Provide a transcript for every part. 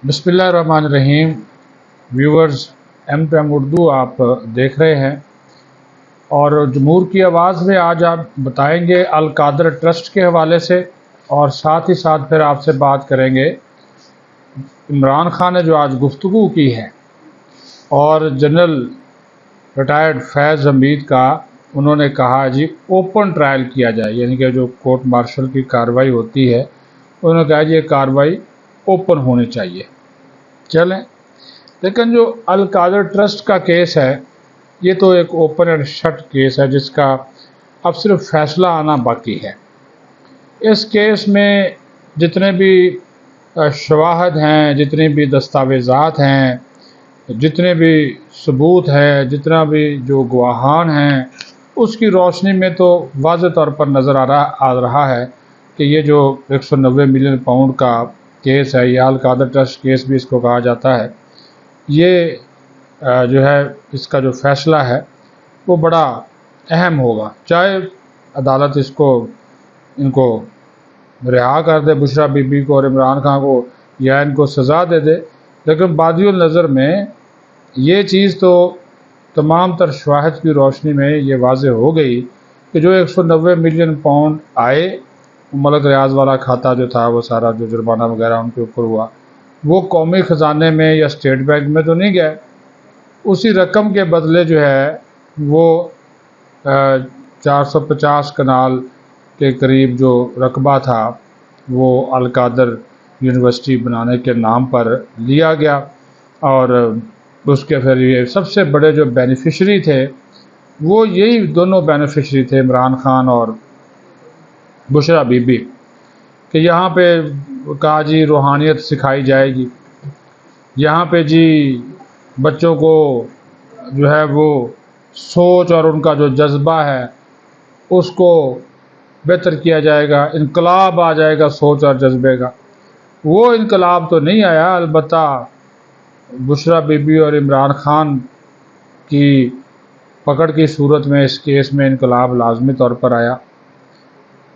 बिस्मिल्लाहिर्रहमानिर्रहीम। Viewers, M2M Urdu आप देख रहे हैं और जमहूर की आवाज़ में आज आप बताएंगे अल कादर ट्रस्ट के हवाले से, और साथ ही साथ फिर आपसे बात करेंगे इमरान खान ने जो आज गुफ्तगू की है और जनरल रिटायर्ड फैज़ हमीद का उन्होंने कहा जी ओपन ट्रायल किया जाए, यानी कि जो कोर्ट मार्शल की कार्रवाई होती है उन्होंने कहा जी ये कार्रवाई ओपन होनी चाहिए। चलें, लेकिन जो अल कादर ट्रस्ट का केस है ये तो एक ओपन एंड शट केस है जिसका अब सिर्फ फैसला आना बाकी है। इस केस में जितने भी शवाहद हैं, जितने भी दस्तावेज़ात हैं, जितने भी सबूत हैं, जितना भी जो गवाहान हैं, उसकी रोशनी में तो वाज़ेह तौर पर नज़र आ रहा है कि ये जो 190 मिलियन पाउंड का केस है, या अल कादर ट्रस्ट केस भी इसको कहा जाता है, ये जो है इसका जो फ़ैसला है वो बड़ा अहम होगा। चाहे अदालत इनको रिहा कर दे, बुशरा बीबी को और इमरान खान को, या इनको सज़ा दे दे, लेकिन बादियुल नज़र में ये चीज़ तो तमाम तर शवाहिद की रोशनी में ये वाज़ेह हो गई कि जो 190 मिलियन पाउंड आए, मलक रियाज वाला खाता जो था वो सारा जो जुर्माना वगैरह उनके ऊपर हुआ वो कौमी ख़जाने में या स्टेट बैंक में तो नहीं गए। उसी रकम के बदले जो है वो 450 कनाल के करीब जो रकबा था वो अल कादर यूनिवर्सिटी बनाने के नाम पर लिया गया, और उसके फिर ये सबसे बड़े जो बेनिफिशरी थे वो यही दोनों बेनिफिशरी थे, इमरान खान और बुशरा बीबी, कि यहाँ पे कहा जी रूहानियत सिखाई जाएगी, यहाँ पे जी बच्चों को जो है वो सोच और उनका जो जज्बा है उसको बेहतर किया जाएगा, इनकलाब आ जाएगा सोच और जज्बे का। वो इनकलाब तो नहीं आया, अलबत्ता बुशरा बीबी और इमरान खान की पकड़ की सूरत में इस केस में इनकलाब लाजमी तौर पर आया।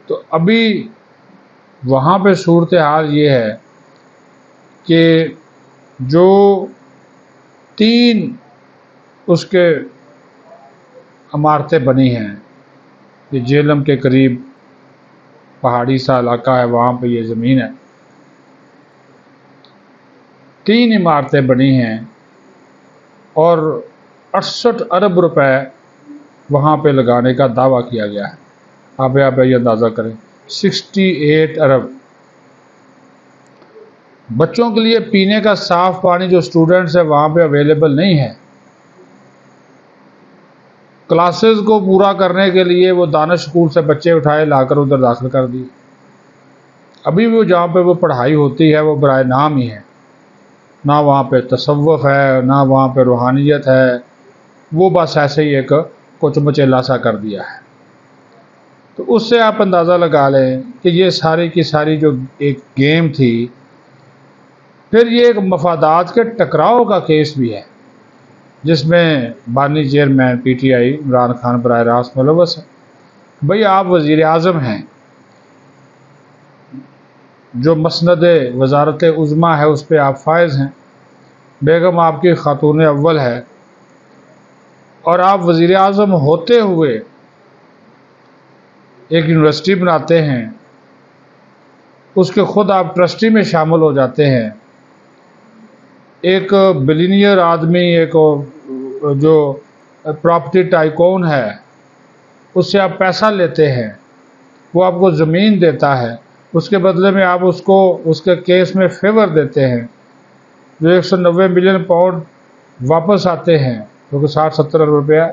तो अभी वहाँ पे सूरत हाल ये है कि जो 3 उसके इमारतें बनी हैं, ये जेलम के करीब पहाड़ी सा इलाका है, वहाँ पे ये ज़मीन है, 3 इमारतें बनी हैं और 68 अरब रुपए वहाँ पे लगाने का दावा किया गया है। आप ये अंदाज़ा करें, 68 अरब। बच्चों के लिए पीने का साफ़ पानी जो स्टूडेंट्स है वहाँ पे अवेलेबल नहीं है। क्लासेस को पूरा करने के लिए वो दानिश स्कूल से बच्चे उठाए लाकर उधर दाखिल कर दिए। अभी भी जहाँ पे वो पढ़ाई होती है वो बराए नाम ही है, ना वहाँ पे तसव्वुफ़ है, ना वहाँ पे रूहानियत है, वो बस ऐसे ही एक कुछ मचेला सा कर दिया है। तो उससे आप अंदाज़ा लगा लें कि ये सारी की सारी जो एक गेम थी। फिर ये एक मफादात के टकराव का केस भी है जिसमें बानी चेयरमैन PTI इमरान खान बराह रास्त मुलव्वस है। भाई आप वज़ीर आज़म हैं, जो मसनद वज़ारत उज़्मा है उस पर आप फायज़ हैं, बेगम आपकी खातून अव्वल है, और आप वज़ीर आज़म होते हुए एक यूनिवर्सिटी बनाते हैं, उसके ख़ुद आप ट्रस्टी में शामिल हो जाते हैं। एक बिलियनियर आदमी, एक जो प्रॉपर्टी टाइकून है, उससे आप पैसा लेते हैं, वो आपको ज़मीन देता है, उसके बदले में आप उसको उसके केस में फेवर देते हैं। जो 190 मिलियन पाउंड वापस आते हैं, क्योंकि 60-70 अरब रुपया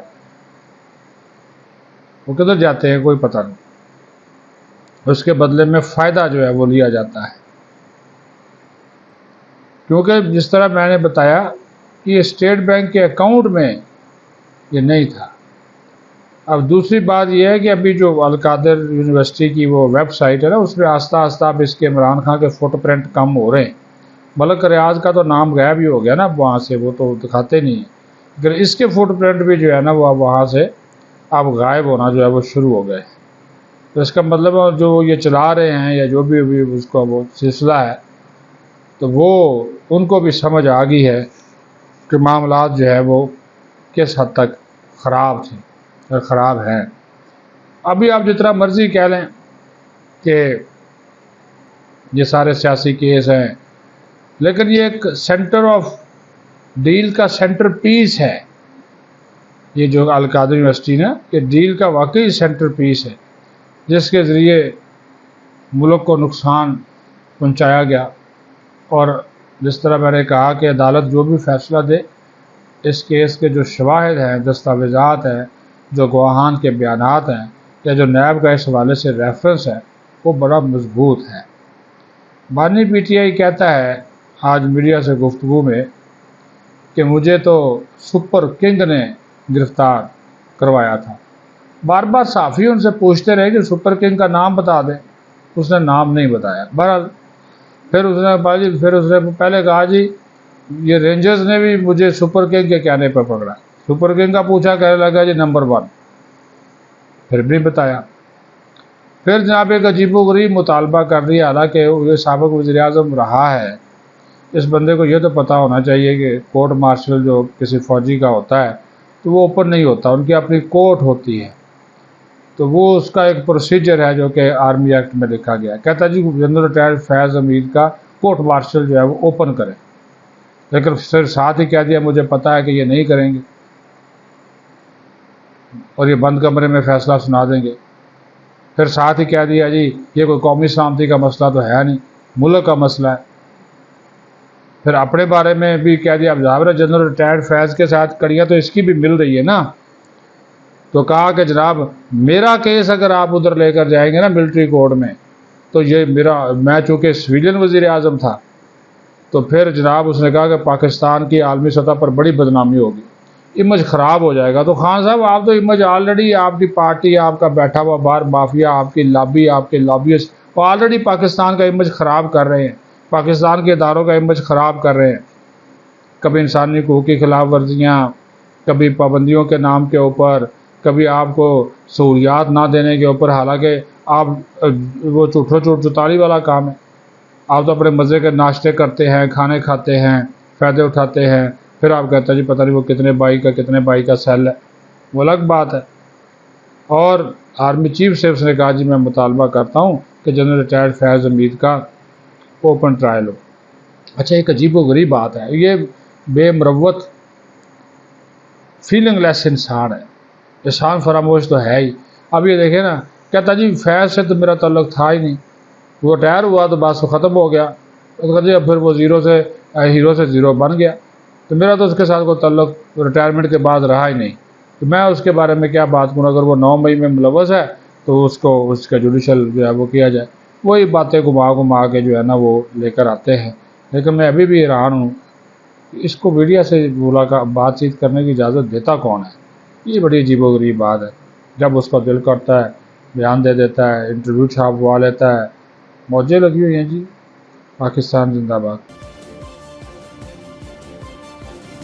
वो किधर जाते हैं कोई पता नहीं, उसके बदले में फ़ायदा जो है वो लिया जाता है। क्योंकि जिस तरह मैंने बताया कि ये स्टेट बैंक के अकाउंट में ये नहीं था। अब दूसरी बात यह है कि अभी जो अल कादर यूनिवर्सिटी की वो वेबसाइट है ना, उसमें आस्ता आस्ता अब इसके इमरान खान के फुटप्रिंट कम हो रहे हैं। मलक रियाज का तो नाम गायब ही हो गया ना, अब वहाँ से वो तो दिखाते नहीं हैं, अगर इसके फुटप्रिंट भी जो है ना वो अब वहाँ से अब गायब होना जो है वो शुरू हो गए। तो इसका मतलब जो ये चला रहे हैं या जो भी अभी उसका वो सिलसिला है تو وہ ان کو بھی سمجھ آ گئی ہے کہ معاملات جو ہے وہ کس حد تک خراب تھے اور خراب ہیں۔ ابھی آپ جتنا مرضی کہہ لیں کہ یہ سارے سیاسی کیس ہیں، لیکن یہ ایک سینٹر آف ڈیل کا سینٹر پیس ہے، یہ جو القادری یونیورسٹی نا، یہ ڈیل کا واقعی سینٹر پیس ہے، جس کے ذریعے ملک کو نقصان پہنچایا گیا۔ اور جس طرح میں نے کہا کہ عدالت جو بھی فیصلہ دے، اس کیس کے جو شواہد ہیں، دستاویزات ہیں، جو گواہان کے بیانات ہیں، یا جو نیب کا اس حوالے سے ریفرنس ہے، وہ بڑا مضبوط ہے۔ بانی پی ٹی آئی کہتا ہے آج میڈیا سے گفتگو میں کہ مجھے تو سپر کنگ نے گرفتار کروایا تھا۔ بار بار صحافی ان سے پوچھتے رہے کہ سپر کنگ کا نام بتا دیں، اس نے نام نہیں بتایا۔ بہرحال پھر اس نے پہلے کہا جی یہ رینجرز نے بھی مجھے سپر کنگ کے کہنے پر پکڑا، سپر کنگ کا پوچھا، کہنے لگا جی نمبر 1، پھر بھی بتایا۔ پھر جناب ایک عجیب و غریب مطالبہ کر رہی ہے، حالانکہ یہ سابق وزیر اعظم رہا ہے، اس بندے کو یہ تو پتہ ہونا چاہیے کہ کورٹ مارشل جو کسی فوجی کا ہوتا ہے تو وہ اوپن نہیں ہوتا، ان کی اپنی کورٹ ہوتی ہے، تو وہ اس کا ایک پروسیجر ہے جو کہ آرمی ایکٹ میں لکھا گیا ہے۔ کہتا جی جنرل ریٹائرڈ فیض حمید کا کورٹ مارشل جو ہے وہ اوپن کرے، لیکن پھر ساتھ ہی کہہ دیا مجھے پتہ ہے کہ یہ نہیں کریں گے اور یہ بند کمرے میں فیصلہ سنا دیں گے۔ پھر ساتھ ہی کہہ دیا جی یہ کوئی قومی سلامتی کا مسئلہ تو ہے نہیں، ملک کا مسئلہ ہے۔ پھر اپنے بارے میں بھی کہہ دیا، اب ظاہر ہے جنرل ریٹائرڈ فیض کے ساتھ کڑیاں تو اس کی بھی مل رہی ہے نا، تو کہا کہ جناب میرا کیس اگر آپ ادھر لے کر جائیں گے نا ملٹری کورٹ میں، تو یہ میں چونکہ سویلین وزیر اعظم تھا، تو پھر جناب اس نے کہا کہ پاکستان کی عالمی سطح پر بڑی بدنامی ہوگی، امیج خراب ہو جائے گا۔ تو خان صاحب آپ تو امیج آلریڈی، آپ کی پارٹی، آپ کا بیٹھا ہوا باہر مافیا، آپ کی لابی، آپ کے لابیسٹ، وہ آلریڈی پاکستان کا امیج خراب کر رہے ہیں، پاکستان کے اداروں کا امیج خراب کر رہے ہیں، کبھی انسانی حقوق کی خلاف ورزیاں، کبھی پابندیوں کے نام کے اوپر، کبھی آپ کو سہولیات نہ دینے کے اوپر، حالانکہ آپ وہ چوتالی والا کام ہے، آپ تو اپنے مزے کے ناشتے کرتے ہیں، کھانے کھاتے ہیں، فائدے اٹھاتے ہیں، پھر آپ کہتے ہیں جی پتہ نہیں وہ کتنے بائی کا سیل ہے، وہ الگ بات ہے۔ اور آرمی چیف سے اس نے کہا جی میں مطالبہ کرتا ہوں کہ جنرل ریٹائرڈ فیض حمید کا اوپن ٹرائل ہو۔ اچھا ایک عجیب و غریب بات ہے، یہ بے مروت فیلنگ لیس انسان ہے، احسان فراموش تو ہے ہی۔ اب یہ دیکھیں نا، کہتا جی فیض سے تو میرا تعلق تھا ہی نہیں، وہ ریٹائر ہوا تو بس ختم ہو گیا، پھر وہ ہیرو سے زیرو بن گیا، تو میرا تو اس کے ساتھ کوئی تعلق ریٹائرمنٹ کے بعد رہا ہی نہیں، تو میں اس کے بارے میں کیا بات کروں۔ اگر وہ 9 مئی میں ملوث ہے تو اس کا جوڈیشل جو ہے وہ کیا جائے، وہی باتیں گھما کے جو ہے نا وہ لے کر آتے ہیں۔ لیکن میں ابھی بھی حیران ہوں اس کو میڈیا سے بات چیت کرنے کی اجازت دیتا کون ہے؟ یہ بڑی عجیب و غریب بات ہے۔ جب اس کا دل کرتا ہے بیان دے دیتا ہے، انٹرویو چھاپوا لیتا ہے، موجیں لگی ہوئی ہیں جی۔ پاکستان زندہ باد۔